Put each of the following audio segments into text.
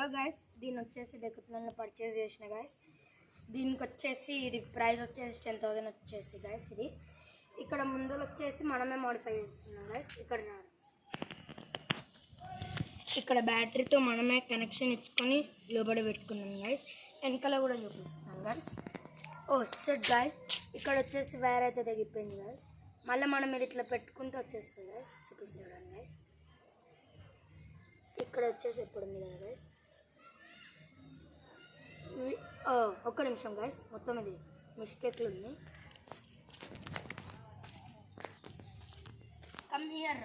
Hello guys, దీని వచ్చేసి డెకత్లాన్లో purchase చేసిన గైస్. దీనికి వచ్చేసి ఇది ప్రైస్ వచ్చేసి 10,000 వచ్చేసి గైస్. ఇది ఇక్కడ ముందు వచ్చేసి మనమే మోడిఫై చేసుకున్నాం గైస్. ఇక్కడ బ్యాటరీతో మనమే కనెక్షన్ ఇచ్చుకొని లోపల పెట్టుకున్నాం గైస్. వెనకాల కూడా చూపిస్తున్నాం గైస్. ఓ సెట్ గైస్, ఇక్కడ వచ్చేసి వైర్ అయితే తగ్గిపోయింది గైస్. మళ్ళీ మనం ఇది ఇట్లా పెట్టుకుంటూ వచ్చేస్తుంది గైస్. చూపిస్తున్నాం గైస్. ఇక్కడ వచ్చేసి ఎప్పుడు ఉంది కదా గైస్. ఒక్క నిమిషం గైస్, మొత్తం ఇది మిస్టేక్లు ఉంది. Come here.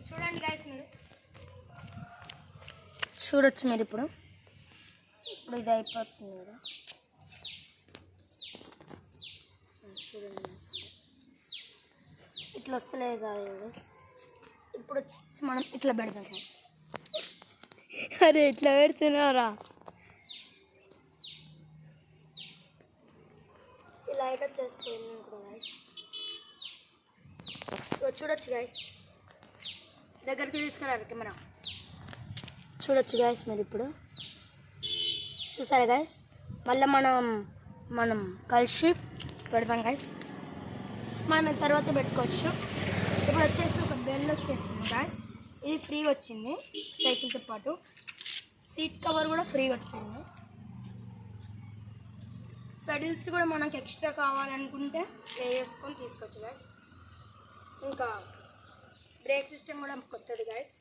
చూడండి గైస్, మీరు చూడొచ్చు. మీరు ఇప్పుడు ఇది అయిపోతుంది కదా. చూడండి, ఇట్లా వస్తలేదు కదా గైస్. ఇప్పుడు వచ్చేసి మనం ఇట్లా పెడతాం గైస్. అరే ఇట్లా పెడుతున్నారా? ఈ లైట్ వచ్చేసిపోయింది కూడా గైస్. చూడొచ్చు గైస్, దగ్గరికి తీసుకురారు కెమెరా. చూడొచ్చు గైస్ మీరు ఇప్పుడు. చూసారా గైస్? మళ్ళీ మనం కలిసి పెడతాం గైస్. మనం తర్వాత పెట్టుకోవచ్చు. ఇప్పుడు వచ్చేసి ఒక బెల్ వచ్చేసింది గైస్. ఇది ఫ్రీగా వచ్చింది సైకిల్తో పాటు. సీట్ కవర్ కూడా ఫ్రీగా వచ్చింది. పెడిల్స్ కూడా మనకు ఎక్స్ట్రా కావాలనుకుంటే పే చేసుకొని తీసుకోవచ్చు గైస్. ఇంకా బ్రేక్ సిస్టమ్ కూడా కొత్తది గైస్.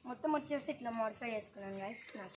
మొత్తం వచ్చేసి ఇట్లా మోడిఫై చేసుకున్నాను గైస్.